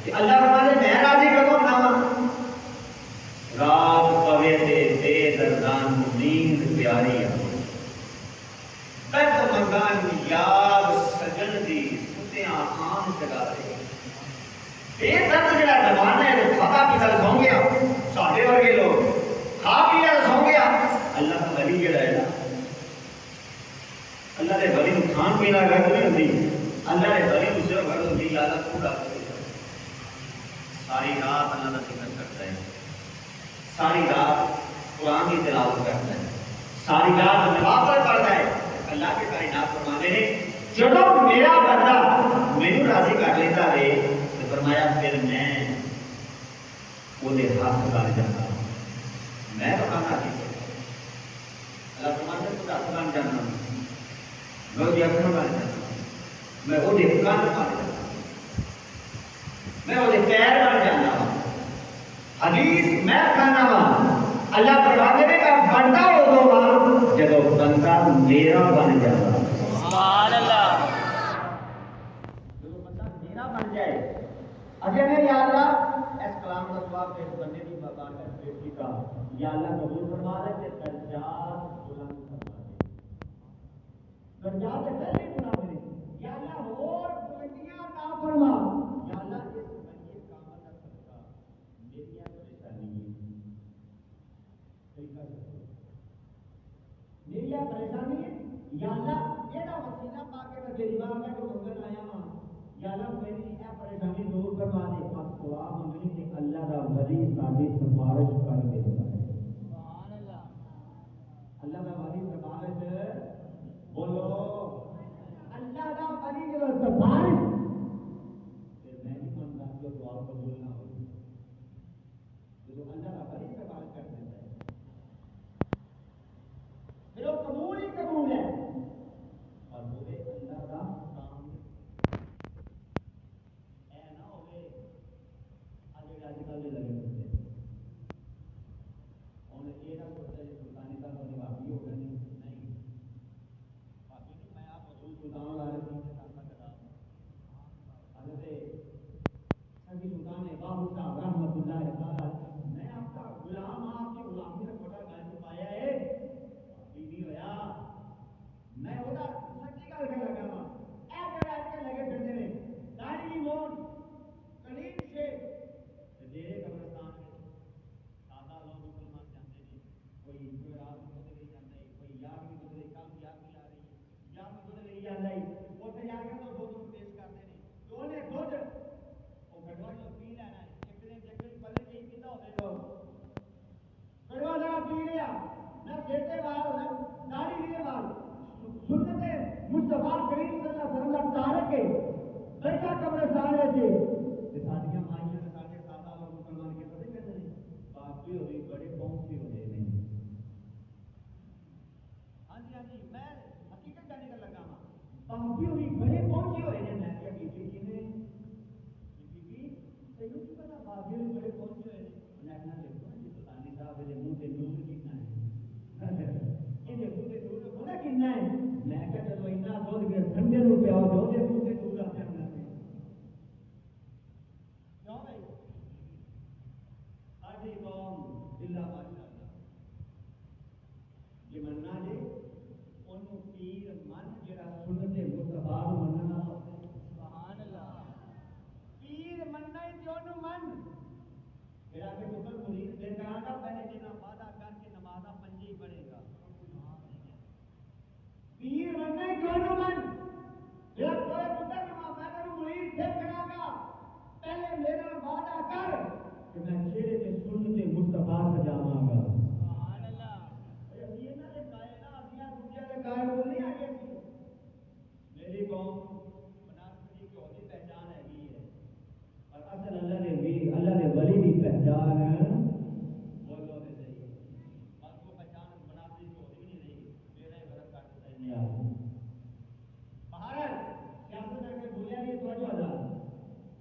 کہ اللہ فرماتے میں راضی کدوں ہونا رات پوے تے بے دردان نیند پیاری ہے تک مندان یاد سجن دی ستیاں آن جگا دے بے درد جڑا زمانہ ہے کھاتا پیتا سو گیا ساڈے ورگے لوگ کھا پیا سو گیا اللہ کا ولی جڑا ہے نا اللہ دے ولی نوں کھان پینا غرض نہیں ہوندی اللہ دے ولی نوں صرف غرض ہوندی اللہ پورا ساری رات اللہ کا ذکر کرتا ہے ساری رات قرآن کی تلاوت کرتا ہے ساری رات نوافل پڑھتا ہے اللہ کے کائنات فرماتے ہیں جدوں میرا بندہ مینوں راضی کر لیتا ہے تو فرمایا پھر میں وہ دے ہاتھ بن جاتا میں تو کھانا نہیں سکتا اللہ فرماتا ہے تو ہاتھ بن جانا میں وہ اکھاں بن جانا میں وہ دے کان بن جانا میں وہ دے پیر بن جانا حدیث میں کھانا وا اللہ فرماتے ہیں کہ بندہ ادو وا جدو بندہ میرا بن جاتا سبحان اللہ جدو بندہ میرا بن جائے اجے نے یا اللہ اس کلام کا ثواب اس بندے کی بارگاہ پیش کیتا یا اللہ قبول فرما لے تے درجات بلند فرما دے درجات پہلے بنا دے یا اللہ اور بلندیاں عطا فرما یا اللہ اس بندے کامل کا صدقہ میری پریشانی ہے میری پریشانی ہے یا اللہ یہ وسیلہ پا کے میں تیری بارگاہ کو منگن آیا ہوں یا اللہ میری یہ پریشانی دور کروا دے اب دعا منگنی کہ اللہ کا ولی ساری سفارش کر دیتا ہے سبحان اللہ اللہ کا ولی سفارش بولو اللہ کا ولی جو سفارش پھر میں نہیں مانتا کہ دعا قبول نہ ہو جو اللہ کا ولی سفارش کر دیتا ہے پھر وہ قبول ہی قبول ہے اور وہ اللہ کا کام اے نہ ہوئے آج کل دے لگے ہوتے اور یہ نہ سوچتا ہے سلطانی صاحب اپنی باقی ہو گئے نہیں باقی نہیں میں آپ رسول سلطان علیہ السلام کا کتاب حضرت سنگی سلطان باہو صاحب رحمۃ اللہ تعالی میں آپ کا غلام آپ کی غلامی سے چھوٹا گل پایا ہے ہویا میں ہوتا سچی گل کر لگا وا اے جڑا اج کل لگے پھردے نے داڑھی مون کلیم شیخ دیرے قبرستان میں سادہ لوگ مسلمان جاندے نے کوئی رات کو گزر جاندا ہے کوئی یاد بھی گزرے کل یاد بھی آ رہی ہے یاد گزر جاندا ہے اوتھے جا کے تو دودھ پیش کرتے نے تو نے دودھ او گڑوا جو پی لینا ہے ایک دن جکڑی پلے نہیں پیتا ہوے لوگ گڑوا ذرا پی لیا نہ کھیتے وال داڑھی لیے وال سنت مصطفیٰ کریم صلی اللہ علیہ وسلم تارک کے بیٹھا قبرستان ہے جی تے ساڈیاں مائیاں تے ساڈے سادہ لوگ مسلمان کے پتہ کہتے ہیں باقی ہوئی بڑے پہنچے ہوئے نے ہاں جی میں حقیقت جانے کا لگا ہاں باقی ہوئی بڑے پہنچے ہوئے نے میں کیا بیٹی کی نے بیٹی تینوں کی پتہ باقی ہوئی بڑے پہنچے ہوئے نے میں اپنا دیکھو جی سلطانی صاحب دے منہ تے نور کتنا ہے یہ دیکھو تے نور ہونا کتنا ہے میں کہ چلو اتنا دودھ کے ٹھنڈے نو پیاؤ جو دے منہ تے نور آتے ہیں کیوں بھائی ساری قوم عبداللہ ماشاءاللہ یہ مننا جی انہوں پیر من جڑا سنت مصطفیٰ مننا سبحان اللہ پیر مننا ہی انہوں من جڑا کہ مغل مرید دے کرانا پہلے جنا وعدہ کر کے نمازہ پنجی پڑھے گا پیر مننا ہی انہوں من جڑا کوئی مغل نمازہ مرید دے کرانا پہلے میرا وعدہ کر کہ میں چہرے تے سنت مصطفیٰ سجاواں گا سبحان اللہ اے ابھی انہاں دے قائل نہ اسیاں دوجے دے قائل نہیں آگے سی میری قوم مناسب جی کی ہوتی پہچان ہے اور اصل اللہ نے بھی اللہ نے ولی دی پہچان بولو دے صحیح بس وہ پہچان مناسب کی ہوتی نہیں رہی میرا غلط کاٹ صحیح نہیں آ بہرحال سیاست کر کے بولیا نہیں توجہ آزاد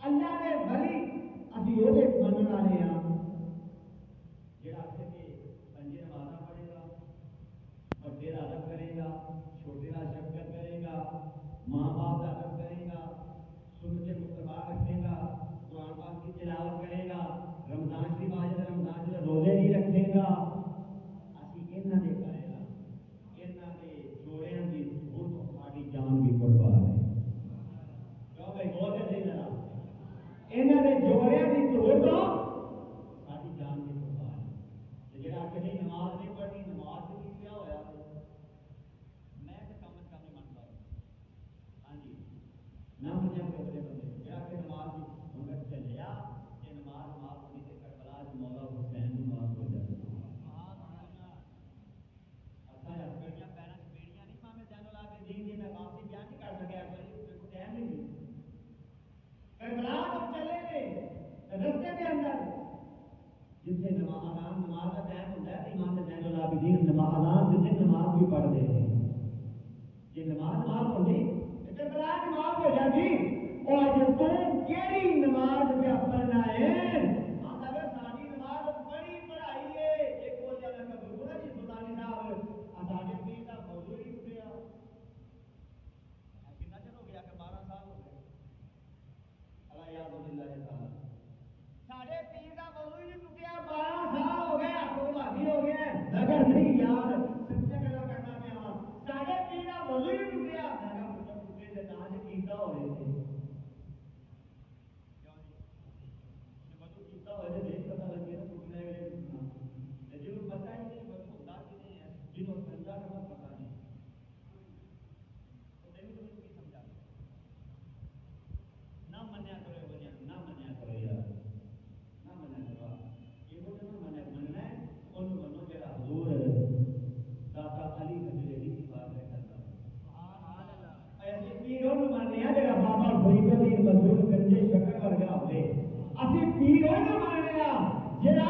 اللہ نے ولی اسی وہ ایک منن والے ہاں جڑا آکھے کہ پنجے نمازاں پڑھے گا بڑے دا ادب کرے گا چھوٹے دا شفقت کرے گا ماں باپ کا ادب کرے گا سنت مصطفیٰ رکھے گا قرآن پاک کی تلاوت کرے گا رمضان کی باجت رمضان کے روزے نہیں رکھے گا اسی انہاں دے کرے گا انہاں دے جوڑیاں دی دھوڑ تو ساڈی جان بھی قربان ہے کیوں بھائی بہت ہے صحیح طرح انہاں دے جوڑیاں دی دھوڑ تو ساڈی جان بھی قربان ہے جڑا کہ نماز نہیں پڑھنی نماز کی کیا ہویا میں تے کم از کم نہیں منتا ہاں جی نہ منیا کوئی بڑے بندے جڑا کہ نماز مگر چلیا کہ نماز معاف ہوئی تے کربلا وچ مولا حسین نوں معاف ہو جائے اچھا یار کڑیاں پیراں وچ بیڑیاں نہیں مامے زین العابدین دی میں واپسی بیان نہیں کر سکیا کوئی ٹائم نہیں کربلا جب چلے گئے رستے کے اندر جتنے نماز کا ٹائم ہوتا ہے امام زین العابدین نماز جتنے نماز بھی پڑھتے ہیں یہ نماز معاف ہوتی کربلا کی معاف ہو جاتی اور جو تم کیڑی نماز پہ پڑھنا ہے اگر ساری نماز بڑی پڑھائی ہے ایک بول جانا کبھی بولا جی سلطانی صاحب ساڈے پیر کا موضوع ہی اٹھیا کتنا چل ہو گیا کہ 12 سال ہو گئے اللہ یاد باللہ تعالی ساڈے پیر کا موضوع ہی ٹوٹیا 12 سال ہو گئے آپ کو بھاگی ہو گئے اگر نہیں یار سچے گلا کرنا پیا ساڈے پیر کا موضوع ہی ٹوٹیا میں کہا ٹوٹے دے نام کیتا ہو رہے تھے پتا لگے نا ٹوٹنے ویلے ٹوٹنا جنہوں پتا ہی نہیں بس ہوتا کہ نہیں ہے جنہوں سمجھا کرنا پتا نہیں تو تینوں کی سمجھا نہ منیا کرو بولیا نہ منیا کرو یار نہ منیا کرو یہ وہ نہ مننا ہے انہوں منو جڑا حضور داتا علی حجریری کی بات ہے کرتا ایسے پیروں منیا جڑا بابا غریب الدین مظہور گنجے شکر ورگا ہوئے اسی پیروں نو مانیا جڑا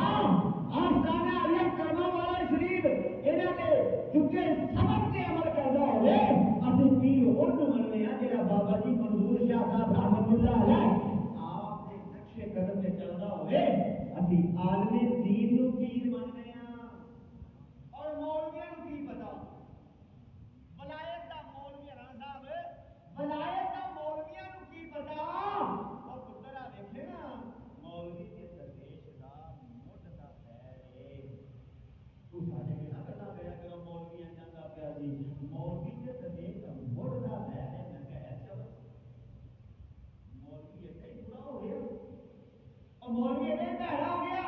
آستانہ علی کرما والا شریف انہاں دے جھکے سبق تے عمل کردا ہوے اسی پیر اون نو مانیا جڑا بابا جی منظور شاہ صاحب رحمۃ اللہ علیہ آپ دے نقشے قدم تے چلدا ہوے اسی عالم دین نو پیر مانیا اور مولویاں نو کی پتہ ولایت دا مولوی رانا صاحب ولایت دا مولویاں نو کی پتہ اور پترا دیکھے نا مولوی کے درویش دا مڈ دا پیر ہے تو ساڈے کے نہ کرنا پیا کرو مولوی جاندا پیا جی مولوی کے درویش دا مڈ دا پیر ہے میں کہیا چلو مولوی ایسے ہی پورا ہو گیا اور مولوی ایسے بہرا ہو گیا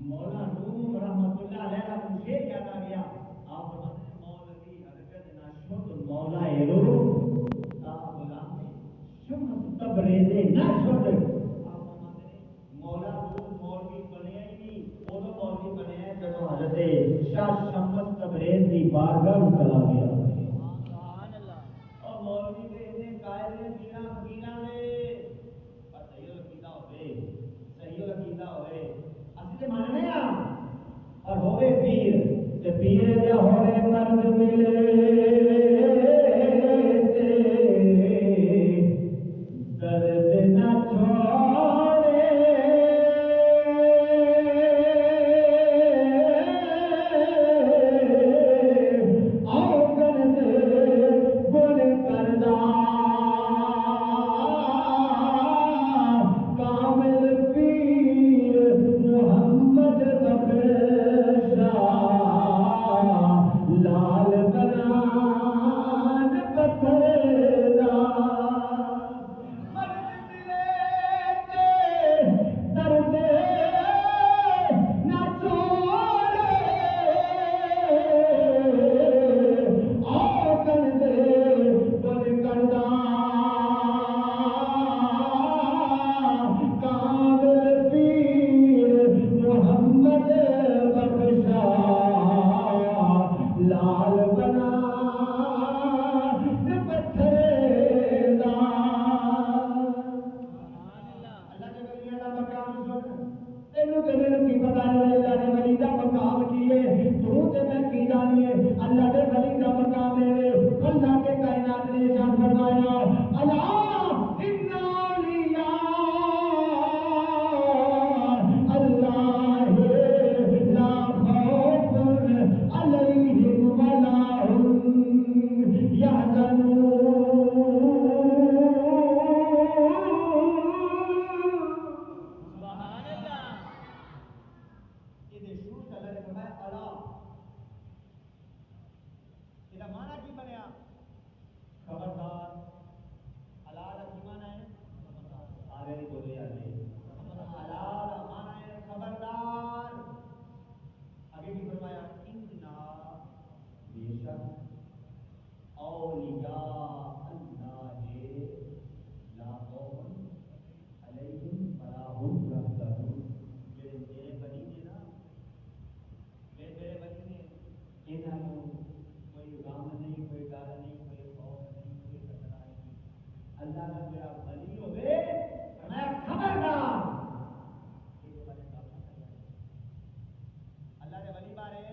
مولا نور رحمۃ اللہ علیہ کا مجھے یاد آ گیا آپ فرماتے ہیں مولوی حرکت نہ شد مولا ایرو تا غلام شمس تبریزے نہ شد مولا مولوی بنیا ہی نہیں وہ تو مولوی بنیا جب حضرت شاہ شمس تبریز کی بارگاہ چلا گیا سبحان اللہ اور مولوی کے اتنے قائل ہیں پیرا فقیراں نے پر صحیح عقیدہ ہوئے صحیح عقیدہ ہوئے اسی تے ماننے ہاں اور ہوے پیر تے پیر دا ہوے مرد ملے درد نہ چھوڑے کامل پیر محمد بخش مقام سن تینوں تے مینوں کی پتہ نہیں اللہ دے ولی دا مقام کی ہے تو تے میں کی جانیے اللہ دے ولی دا مقام ہے اللہ کے کائنات نے ارشاد فرمایا الا ان اولیاء اللہ لا خوف علیہم ولا هم اللہ دے ولی کے بارے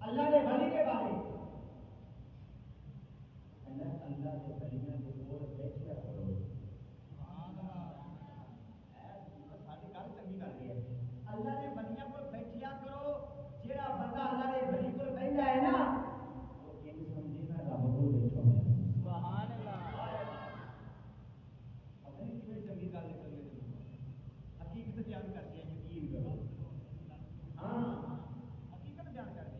اللہ دے ولیاں دے کول بیٹھیا کرو ساری گل چنگی کر گئی ہے اللہ دے ولیاں کول بیٹھیا کرو جیڑا بندہ اللہ دے ولی کول بیٹھدا ہے نا وہ یہ سمجھے نا رب کول بیٹھا ہے سبحان اللہ اپنی کیویں چنگی گل نکل گئی حقیقت بیان کر دیا یقین کرو ہاں حقیقت بیان کر دیا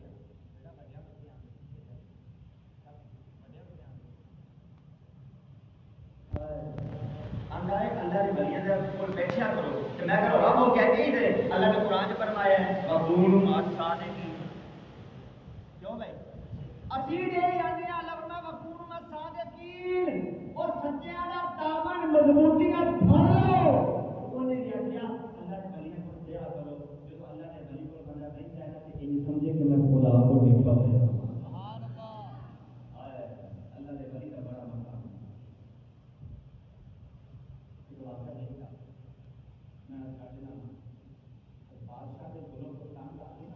اللہ کی ولیاں دے کول بیٹھیا کرو تے میں کرو رب وہ کہتے ہی تھے اللہ نے قرآن چ فرمایا ہے وقول ما صادقین کیوں بھائی اسی دے یعنی اللہ فرمایا وقول ما صادقین اور سچیاں دا دامن مضبوطی نال پھڑ لو انہیں کیا اللہ کی ولیاں کول بیٹھیا کرو جو اللہ نے ولی کول بندہ بیٹھا ہے تے یہ سمجھے کہ میں خدا کو بیٹھا ہوں سبحان اللہ اللہ دے ولی دا بڑا مقام بادشاہ کے ظلم کو تنگ آ گئی نا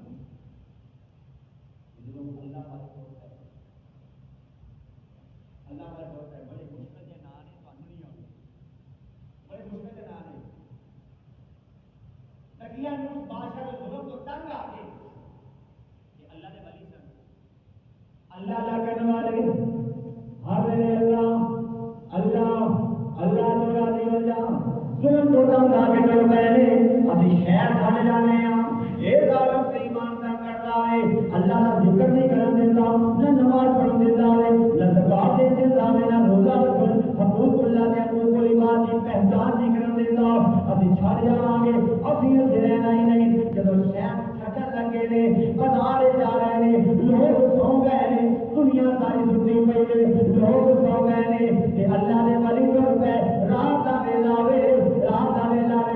ظلم اللہ والے ہوتا ہے اللہ والے ہوتا ہے بڑے مشکل کے نام نے تو نہیں آتے بڑے مشکل کے نام نے تکیہ نوش بادشاہ کے ظلم کو تنگ آ گئی کہ اللہ نے ولی سن اللہ کرنے والے ہر ویلے اللہ نورا دی ہو جا ظلم تو تنگ آ کے ڈر پے نے ابھی شہر چھڈ جانے ہاں اے ظالم تے ایمان تنگ کرتا ہے اللہ کا ذکر نہیں کرن دیتا نہ نماز پڑھن دیتا ہے نہ زکات دے دیتا ہے نہ روزہ رکھن حقوق اللہ دے حقوق العباد کی پہچان نہیں کرن دیتا ابھی چھڈ جاواں گے ابھی رہنا ہی نہیں جدوں شہر چھڈن لگے نے بازار جا رہے نے لوگ سو گئے نے دنیا ساری ستی پئی ہے لوگ سو گئے نے کہ اللہ نے ولی کر پہ رات دا ویلا وے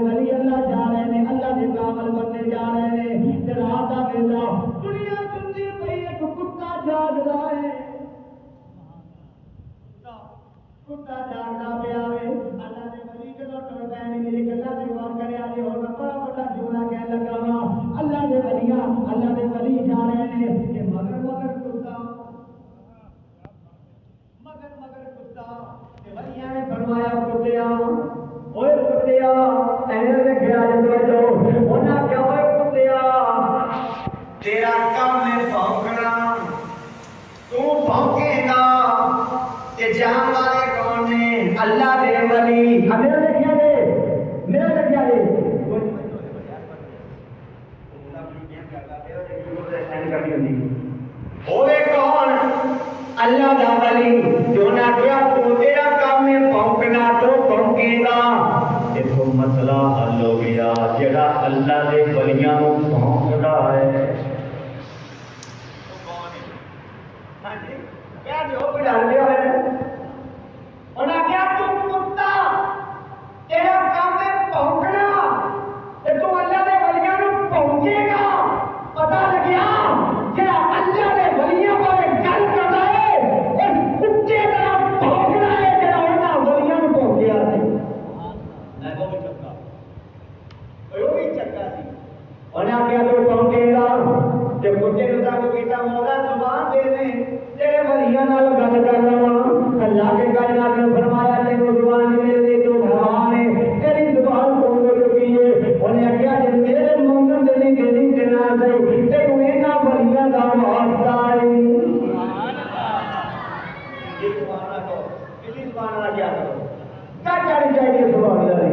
ولی اللہ جا رہے ہیں اللہ کے کامل بننے جا رہے ہیں تے رات دا ویلا دنیا ستی پئی ہے کتا جاگ رہا ہے کتا جاگدا پیا وے اللہ دے ولی جدوں ٹر پے نے میری گلاں تے غور کریا جی ہن میں بڑا بڑا جملہ کہن لگا وا اللہ دے ولی جا رہے ہیں کہ مگر کتا کتا تے ولیاں نے فرمایا کتیا اوے کتیا اینے دیکھیا جو انہاں کیا اوے کتیا تیرا کام ہے بھونکنا تو بھونکے گا تے جان والے کون نے اللہ دے ولی میرا دیکھیا دے ہوے کون اللہ دا ولی جو نہ کیا تو تیرا کام ہے بھونکنا پھونکنا تو پھونکے گا. دیکھو مسئلہ حل ہو گیا. جڑا اللہ دے ولیاں نوں پھونکدا ہے ہاں جی کیا جو بڑھا لیا ہے انہاں کیا تو کتا تیرا کام ہے پھونکنا تے تو اللہ دے ولیاں نوں پھونکے گا. پتہ لگیا جڑا اللہ دے ولیاں بارے گل کردا ہے اس کتے طرح پھونکنا ہے جڑا انہاں ولیاں نوں پھونکیا سی. میں وہ بھی چنگا سی انہاں کیا تو پھونکے گا تے کتے نوں تاں کیتا مولا زبان دے دے تیرے ولیاں نال گل کرنا وا. اللہ کے کائنات نے فرمایا تینوں زبان دے دے تو بھگوان ہے تیری زبان کھول چکی ہے. انہیں کیا جے میرے منگل دے نہیں دینا چاہیے تینوں انہاں ولیاں دا واسطہ ہے. سبحان اللہ. کسی زبان والا کیا کرو کیا چاہیے چاہیے سبحان اللہ.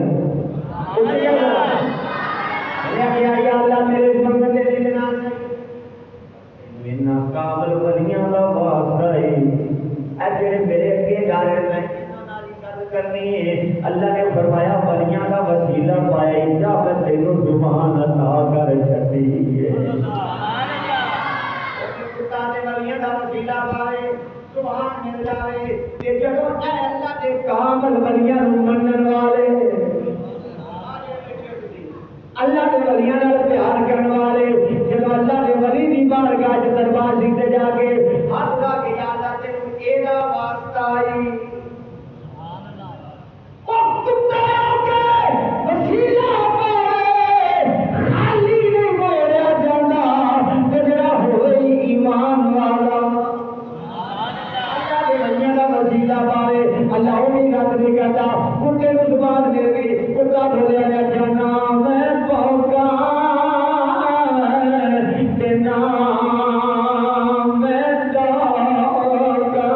کیا یا اللہ میرے منگل دے نہیں دینا چاہیے کامل ولیاں دا واسطہ ہے. اے جڑے میرے اگے جا رہے میں انہاں نال گل کرنی ہے. اللہ نے فرمایا ولیاں دا وسیلہ پایا جا میں تینوں زبان عطا کر چھڈی ہے. سبحان اللہ. خدا دے ولیاں دا وسیلہ پائے زبان مل جاوے تے جدوں اے اللہ دے کامل ولیاں نوں منن والے اللہ کے ولیاں نال پیار کرنے والے جب اللہ کے ولی دی بارگاہ وچ دربار سیدھے جا کے ہاتھ لا کے یا اللہ تینوں ایدا واسطہ آئی. سبحان اللہ. او کتے کے وسیلہ پائے خالی نہیں موڑیا جاندا تے جڑا ہوئے ایمان والا. سبحان اللہ. اللہ کے ولیاں دا وسیلہ پائے اللہ او بھی رد نہیں کردا. کتے نوں زبان دے گئی کتا بولیا جا جانا میں پھونکا تے نام میں ڈاکا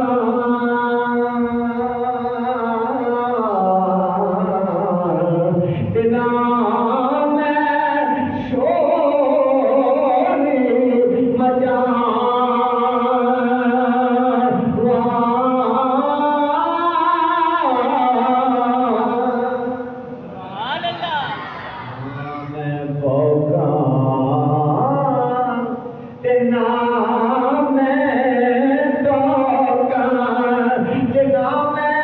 تے نام میں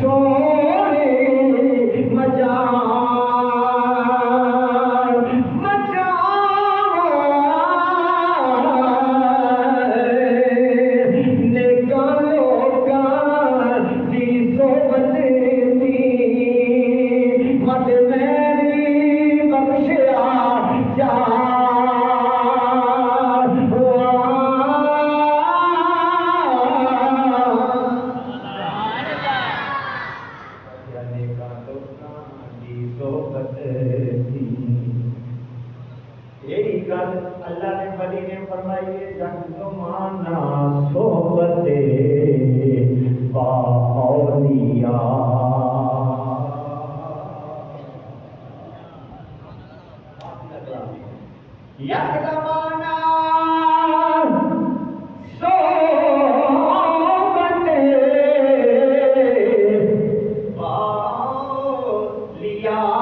شور مچا اللہ نے ولی نے فرمائی ہے جن زمانہ صحبت با اولیاء یک زمانہ صحبت با اولیاء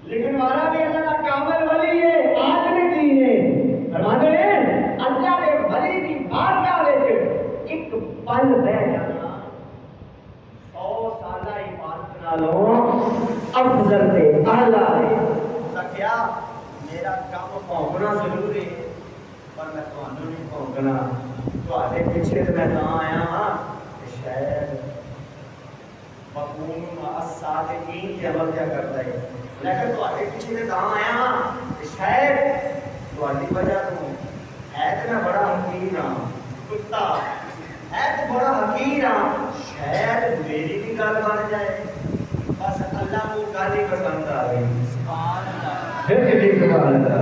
لیکن ہمارا بھی اللہ کا کامل ولی ہے آخری دین ہے فرماتے ہیں اللہ کے ولی کی بارگاہ وچ ایک پل بہ جانا 100 سالہ عبادت نالوں افضل تے اعلی ہے. سکیا میرا کام پھونکنا ضرور ہے پر میں تانوں نہیں پھونکنا تواڈے پیچھے تے میں تاں آیا ہاں شاید وَكُونُوا مَعَ الصَّادِقِينَ کے عمل کیا کرتا ہے. لیکن تو آگے پیچھے سے کہاں آیا شاید تو آدھی وجہ تو ہے تو میں بڑا حقیر ہاں کتا ہے تو بڑا حقیر ہاں شاید میری بھی گل بن جائے. بس اللہ کو گل ہی پسند آ گئی. سبحان اللہ. سبحان اللہ.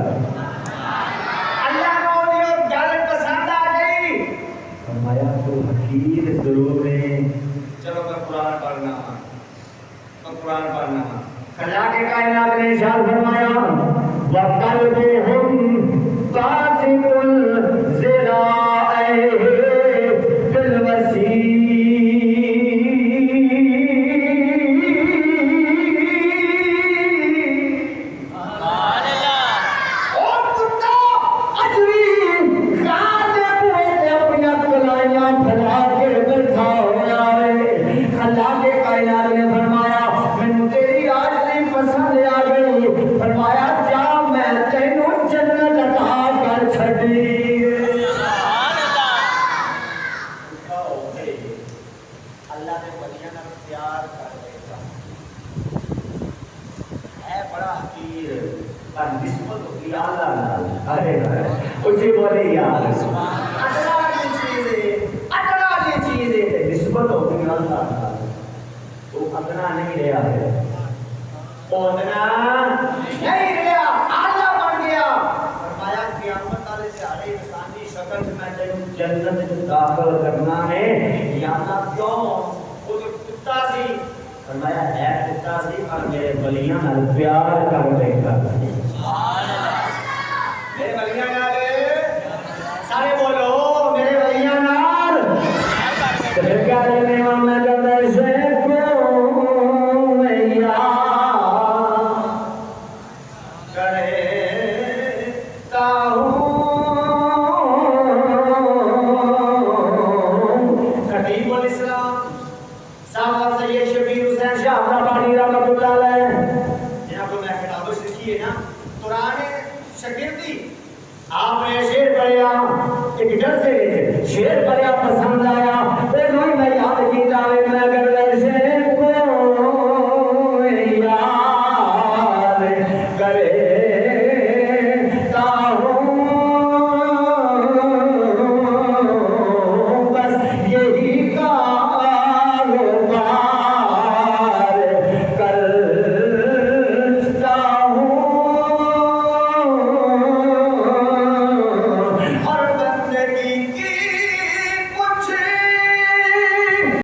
اللہ کو یہ گل پسند آ گئی. فرمایا تو حقیر ضرور ہے. چلو میں قرآن پڑھنا ہوں. اللہ کے کائنات نے ارشاد فرمایا وَقَلْبُهُمْ بَاسِطٌ ذِرَاعَيْهِ بِالْوَسِيلِ. جنت داخل کرنا ہے یا اللہ کیوں وہ جو کتا سی فرمایا ہے کتا سی پر میرے ولیاں نال پیار کر بیٹھا. سبحان اللہ. میرے ولیاں نال سارے بولو میرے ولیاں نال پھر کیا کرنے میں کرتا سے کو یا کرے تاہوں شیر پڑھیا پسند آیا میں یاد کیتا میں